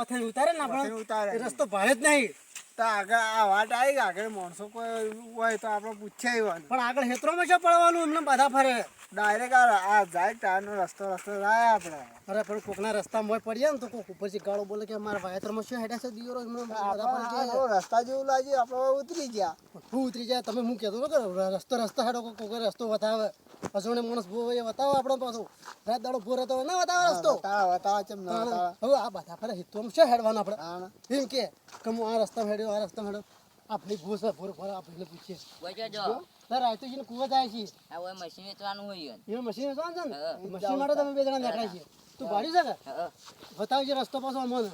ઓથે ઉતારે ને આપણે ઉતારે રસ્તો ભાડે જ નહીં. તો આગળ આ વાટ આવી આગળ માણસો કોઈ હોય તો આપણે પૂછ્યા આવવાનું. પણ આગળ હેતરોમાં શું પડવાનું એમને બધા ફરે ડાયરેક્ટ આ જાય તારનો રસ્તો જાય આપણે. અરે પણ કોકના રસ્તામાં હોય પડીએ ને તો કોક ઉપરથી ગાળો બોલે કે અમારા વાયતરમાં શું હેડ્યા છે દિયોરો એમને બધા રસ્તા જેવું લાગ્યું આપણે ઉતરી ગયા. હું ઉતરી જાય તમે હું કહેતો કે રસ્તો હેડો કોક રસ્તો બતાવે અસોણે માણસ ભૂ એ બતાવો આપણે પાછું રાત દાડો ભૂ રહેતો ના બતાવે રસ્તો બતાવે છે હવે આ બધા ફરે હેતરોમાં શું હેડવાનું આપણે એમ કે હું આ રસ્તા હેડ્યો આ રસ્તા હેડ્યો આપણે ભૂ છે ભૂર ભરે આપણે પૂછીએ સર આ તો એને કુવા જાય છે આ મશીન વેચવાનું હોય એ મશીન વેચવાનું છે ને મશીન માટે તમે બે જણા દેખાય છે તું ભાડી છે કે બતાવજે રસ્તો પાછો અમને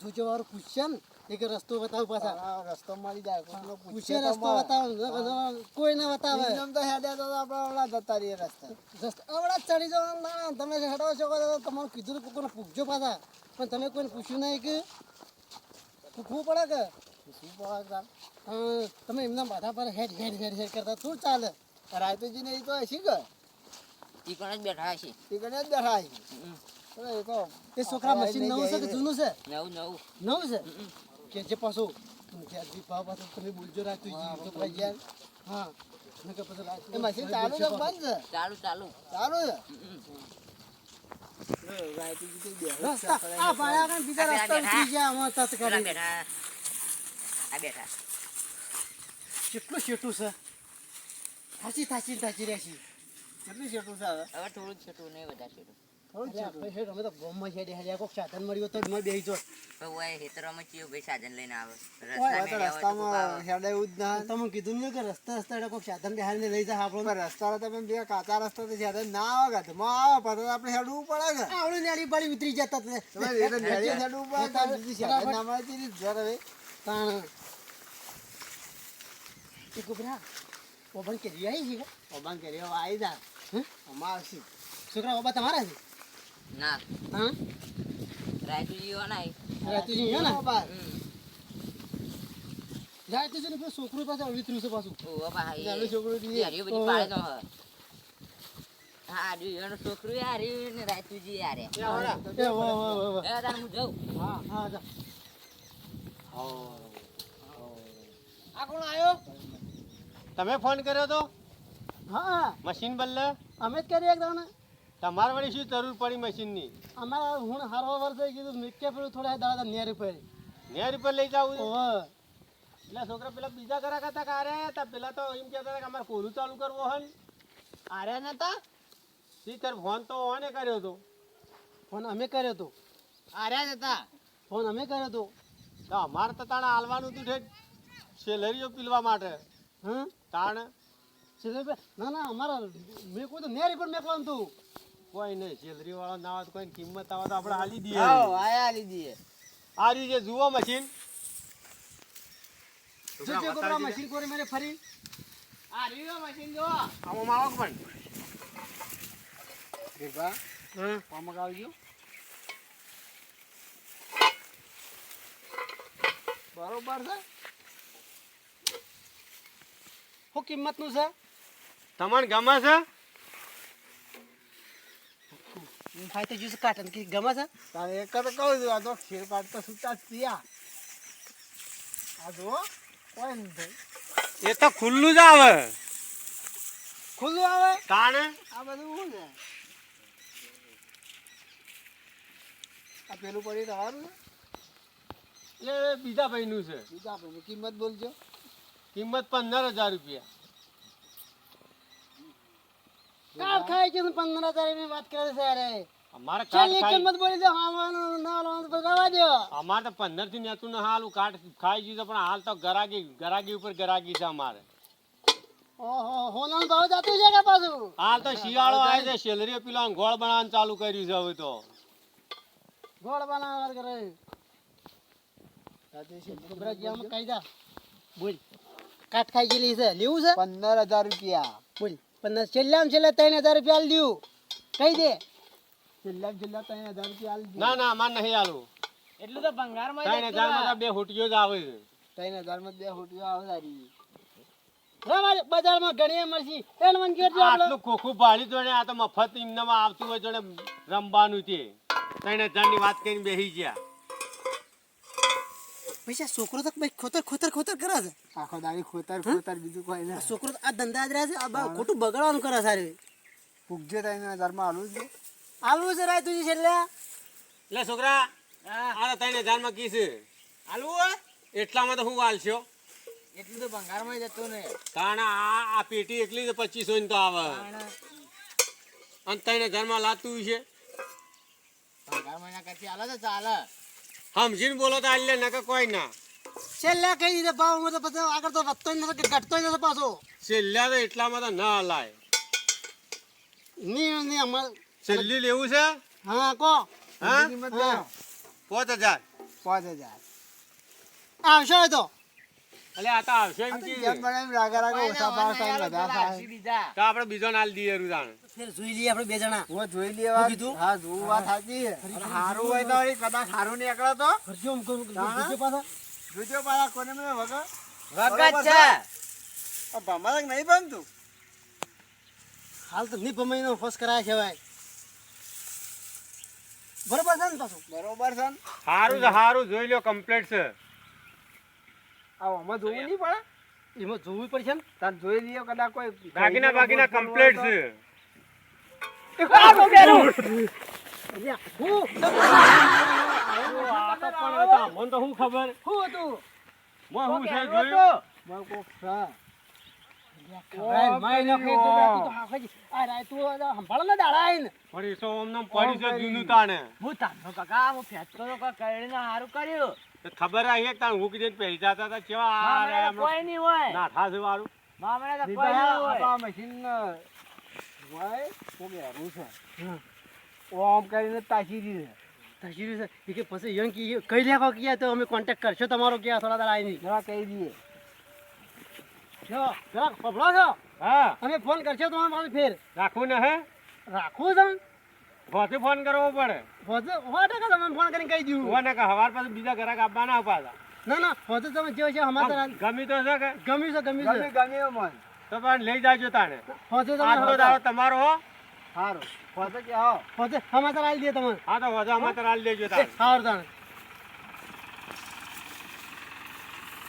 જોજો વાળું પૂછશે ને એક રસ્તો બતાવ પાછા રસ્તો મળી જાય પૂછે રસ્તો બતાવ કોઈ ના બતાવે તો હેડ્યા તો આપણે ઓલા જતા રહીએ રસ્તા આવડા ચડી જવાના તમે હેડો છો તમારું કીધું કોઈને પૂછજો પાછા પણ તમે કોઈને પૂછ્યું નહીં કે પૂછવું પડે કે પૂછવું પડે તમે એમના માથા પર હેડ હેડ હેડ હેડ કરતા શું ચાલે રાયતુજી ને એ તો હશી કે ઈ કોણ જ બેઠા છે એ કને જ બેઠા છે. એ તો એ છોકરા મશીન નવું છે કે જૂનું છે નવું છે કે જે પાછું પાછું તમે બોલજો રાયતુજી છોકરા ગયા હા એ મશીન ચાલુ છે બંધ છે ચાલુ ચાલુ છે રાયતુજી તો રસ્તા આ ભાડા કાન બીજા રસ્તા ઉતરી ગયા અમાર તત કરી બેઠા આ બેઠા કેટલું શેઠું છે થાચી રહેશી કેટલું છેટું છે હવે થોડું છેટું નહીં બધા છેટું અમે તો ગોમમાં હેડે કોક સાધન મળ્યું તો મેં બેસી જો હેતરમાં ચિયો ભાઈ સાધન લઈને આવે રસ્તામાં હેડે એવું જ ના તમે કીધું ને કે રસ્તા કોક સાધન બેહાડીને લઈ જાય આપણો રસ્તા તમે બે કાચા રસ્તા તો હેડે ના આવે કે આવે પછી આપણે હેડવું પડે કે આવડે નેડી બાળી ઉતરી જતા તમે હેડવું પડે ના મળે હવે તાણ એ કુબરા ઓબન કે આવી છે ઓબાન કરી આવી જા અમાર આવશે છોકરા ઓબા તમારા છે ના હા રાયતુજી વાના રાયતુજી હે ને રાયતુજી ને છોકરું પાસે અવિત્રું છે પાછું ઓ બા નાનું છોકરું દીએ યાર બધી પાડે તો હા દીવાનો છોકરું યાર ને રાયતુજી યાર એ વાહ એ તાર હું જાઉં હા જા આ કોણ આયો તમે ફોન કર્યો તો હા મશીન બદલે અમે જ કરીએ એક દાણા તમારે વળી શું જરૂર પડી મશીનની અમારા હું હારો વર્ષે કીધું નિત્ય પેલું થોડા દાડા નેર પડી નેર ઉપર લઈ જાવ ઓહો એટલે છોકરા પેલા બીજા કરા કરતા કારે હતા પેલા તો એમ કહેતા હતા કે અમારે કોરું ચાલુ કરવો હન આર્યા નતા શીખર ફોન તો ઓને કર્યો તો ફોન અમે કર્યો તો આર્યા નતા ફોન અમે કર્યો તો અમારે તો તાણે હાલવાનું હતું ઠેક સેલરીઓ પીલવા માટે હા તાણે ના અમારા મેં કોઈ તો નેર પર મેકવાનું તું કોઈ નહીં સેલરી વાળો ના આવે તો કોઈ કિંમત આવે તો આપણે હાલી દઈએ હાલી દઈએ આ રીતે જુઓ મશીન જો કોબરા મશીન કોરી મેરે ફરી આ રીયો મશીન જો આમાં આવક પણ દેખા કોમ આવજો બરોબર છે શું કિંમત નું છે તમને ગમે છે ભાઈ તો જ્યુસ કાટન કે ગમે છે તારે એક તો કહું છું આ તો ખીર પાટ તો સુતા જ થયા આ જો કોઈ નહીં એ તો ખુલ્લું જ આવે ખુલ્લું આવે તાણે આ બધું શું છે આ પેલું પડી તમારું છે એ બીજા ભાઈનું છે બીજા ભાઈનું કિંમત બોલજો કિંમત 15,000 રૂપિયા કાલ ખાય છે 15,000 ની વાત કરે છે અરે અમારે ચાલ એક કિંમત બોલી દો હાવાનું ના લાવવાનું તો રવા દો અમારે તો 15 થી નેતું ને હાલ કાટ ખાઈ ગયું પણ હાલ તો ગરાગી ઉપર ગરાગી છે અમારે ઓહો હોનાનો ભાવ જાતું છે કે પાછું હાલ તો શિયાળો આવે છે સેલરીઓ પીલા ગોળ બનાવવાનું ચાલુ કર્યું છે હવે તો ગોળ બનાવવા કરે બ્રજ્યામાં કઈ જા બોલ કાટ ખાઈ ગયેલી છે લેવું છે 15,000 રૂપિયા બોલ 15 છેલ્લામાં છેલ્લા 3,000 રૂપિયા આલી દઉં કહી દે છેલ્લા 3,000 રૂપિયા આલી ના ના માર નહીં આલું એટલું તો ભંગારમાં 3,000 માં બે હોટીઓ જ આવે છે 3,000 માં બે હોટીઓ આવે તારી રવા બજારમાં ઘણીએ મળશી એને મને કહેજો આપણે આટલું ખોખું ભાળી જોડે આ તો મફત ઇમનામાં આવતું હોય જોડે રમવાનું છે 3000 ની વાત કરીને બેસી ગયા પૈસા છોકરો તો ભાઈ ખોતર કરે છે આખો દાડી ખોતર બીજું કોઈ આ ના છોકરો તો આ ધંધા જ રહે છે આ ખોટું બગાડવાનું કરે સારી પૂગજે 3000 માં આલું છે આલુ છે રાય તુજી છેલ્લે લે છોકરા આ 3000 માં કી છે આલુ એટલામાં તો હું વાલશો એટલું તો ભંગારમાં જતું ને કારણ આ પેટી એકલી તો 2500 ની તો આવે અને 3000 માં લાતું છે ભંગારમાં ના કરતી હાલો તો ચાલે સમજીને બોલો તો આલ્લે નકર કોઈ ના છેલ્લે કહી દીધે ભાવ માં તો પછી આગળ તો વધતો નથી કે ઘટતો નથી પાછો છેલ્લા તો એટલામાં તો ના હલાય ની અમાર છેલ્લી લેવું છે હા કો હા કિંમત કરો 5000 5000 આવશો હોય તો એટલે આ તો આવશે એમ આ તો કી જેમ બનાવી રાગા ઓછા ભાવ થાય બધા થાય બીજા તો આપણે બીજો નાલ દઈએ રૂદાણ ફેર જોઈ લઈએ આપણે બે જણા હું જોઈ લેવા શું કીધું? હા જોવું વાત સાચી છે અને હારું હોય તો વળી કદાચ હારું નીકળે તો ખર્ચો આમ કરું હા. બીજો પાછા જોજો પાછા કોને મને વગર વગત છે આ ભમાલક નહીં બનતું હાલ તો ની ભમાઈનો ફસ કરાય છે ભાઈ બરોબર છે ને પાછું બરોબર છે ને? હારું જોઈ લ્યો કમ્પ્લીટ છે આ આમાં જોવું નહીં પડે એમાં જોવું પડશે ને તાર જોઈ લઈએ કદાચ કોઈ બાકીના કમ્પ્લીટ છે અલ્યા, હું આ તો પણ હતા મને તો શું ખબર હું હતું હું શું છે જોયું મારું કોક છે. ખવડાય માય નાખે તો રાતું તો હાફે જ. આ રાતું આ સંભાળો ને દાડા આઈને. પણ એ તો અમને પડી છે જૂનું તાને હું તાનો કાકા હું ફેંચતો તો કરીને સારું કર્યું તો ખબર આવી તાણ હું કીધું પહેરી જતા હતા કેવા આ મામલા હમણાં કોઈ નહીં હોય ના થાશે વાળું મામલા કોઈ દીપા, નહીં આ તો હોય આ મશીન હોય કોક હેરું છે ઓમ કરીને તાકી દીધે તશીરી છે. ઈ કે પછી યંગ કી કઈ લેવા કે તો અમે કોન્ટેક્ટ કરશો તમારો કે થોડા દાડા આઈને. જરા કહી દઈએ જો જરાક ફફડો છો હા અમે ફોન કરશો તમારે પાછું ફેર રાખવું ને હે રાખવું છે ફોથી ફોન કરવો પડે હોજે હો ટકા તમે ફોન કરીને કહી દઉં હોને કે હવાર પછી બીજા ઘરાક આપવાના પાછા ના ના હોજે તમે જે છે અમારા ગમી તો છે કે ગમ્યું છે ગમે મન તો પણ લઈ જાજો તાણે હોજે આજનો તમે દાડો તમારો હો સારું પોતે કે હો હોજે સમાચાર આવી દે તમને હા તો વધુ આમાં તો રાલ દેજો તાણે સારું તાણે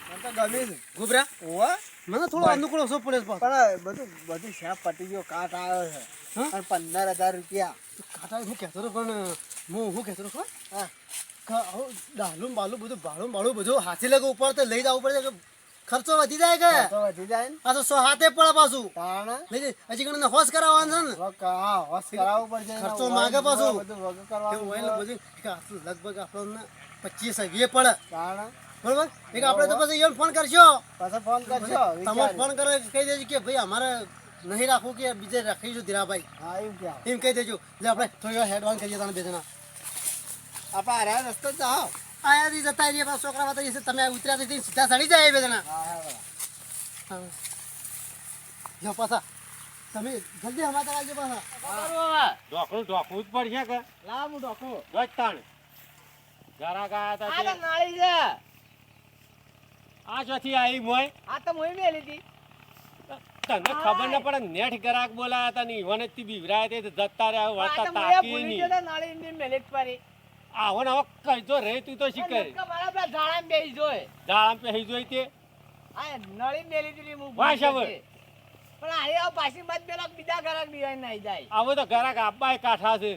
મને તો ગમે છે ગુબરા ઓવા મને થોડો અનુકૂળ ઓછો પડે છે પાછો. પણ બધું શેપ પટી ગયો કાટ આવ્યો છે હા? અને 15000 રૂપિયા કાંટા હું કહેતો હતો પણ હું કહેતો હતો ખબર? હા ડાલું બાલું બધું ભાડું બધું હાથે લગે ઉપર તો લઈ જવું પડે કે ખર્ચો વધી જાય કે તો વધી જાય ને આ તો સો હાથે પડે પાછું તાણે લઈ જાય. હજી ઘણને હોશ કરાવવાનું છે ને હા હોશ કરાવવું પડશે એના ખર્ચો વગર માગે પાછું. બધું વગર એવું કરવાનું હોય ને બધું કે આટલું લગભગ આપણને 25 પડે તાણે બરોબર એક આપણે તો પછી એને ફોન કરશો પાછો ફોન કરજો તમે ફોન કરો કહી દેજો કે ભાઈ અમારે નહીં રાખવું કે બીજે રાખીશું ધીરાભાઈ હા એવું કે એમ કહી દેજો એટલે આપણે થોડી વાર હેડવાન કરીએ તને બે જણા આપણે હારે રસ્તો જ જાઓ આયાથી જતા રહીએ પાછા છોકરા વાતા જશે તમે ઉતર્યા તો સીધા સડી જાય એ બે જણા હા હા હા. જો પાછા તમે જલ્દી અમારા આવજો પાછા ઢોકવું જ પડશે કે લાવ હું ડોકો ગજ તાણે ઘરાક આયા તા આ તો તે. નાળી છે આ ચોથી આવી મોય આ તો મોઈ મેલી હતી તને ખબર ન પડે નેઠ ગ્રાહક બોલાયા હતા ને ઈવન જ બીવરાયા તે તો જતા રહ્યા આ વળતા તો મોયા તાકી ભૂલી નહીં ગયો તો નાળી ની મેલી જ પડી આવો ને આવો કઈજો રે તું તો શીખર નક્કા મારા પેલા ઝાડામાં બેસી જોય દાળામ પહેરી જોઈ તે આ નળી મેલી હતી હું વાહ, ભૂલી ગયો શાબાશ. છે. પણ આરે આ પાછી મત પેલા બીજા ઘરાક બિરાઈને નાઈ જાય આવો તો ગ્રાહક આપવાય કાઠા છે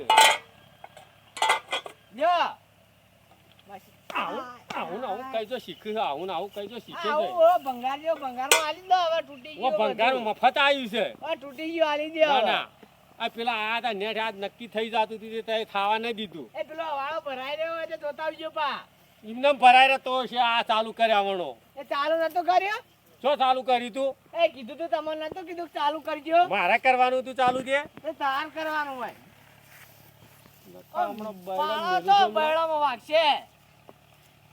જો આવું ને આવું કઈજો શીખ્યું છે આવું ને આવું કઈજો શીખે છે આવું ઓ ભંગાર જેવો ભંગારમાં આલી દો હવે તૂટી ઓ ગયો ભંગાર બધું. મફત આવ્યું છે હવે તૂટી ગયો આલી દે ના હવે. ના આ પેલા આયા હતા નેઠ આજ નક્કી થઈ જતું હતું તે ખાવા નહીં દીધું એ પેલો વાળો ભરાઈ રહ્યો હોય તો જોતા આવજો પા એમને ભરાય રે તો છે આ ચાલુ કર્યા વણો એ ચાલુ નતો કર્યો શું ચાલુ કર્યું તું એ કીધું તું તમને નતું કીધું કે ચાલુ કરજો મારે કરવાનું તું ચાલુ દે એ તાર કરવાનું હોય હમણાં બૈરાને પાળો મેલું તો છે ને. બૈરામાં વાગશે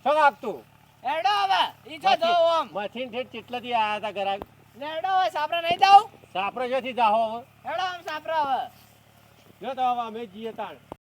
શું આપતું હેડો હવે ઈ તો જો ઓમ મથીન ઠેઠ ચેટલાથી આયા હતા ગ્રાહક હેડો હવે સાપરા નહીં દઉં સાપરો જોથી જાહો હવે હેડો આમ સાપરા હવે જો તો હવે અમે જઈએ તાણ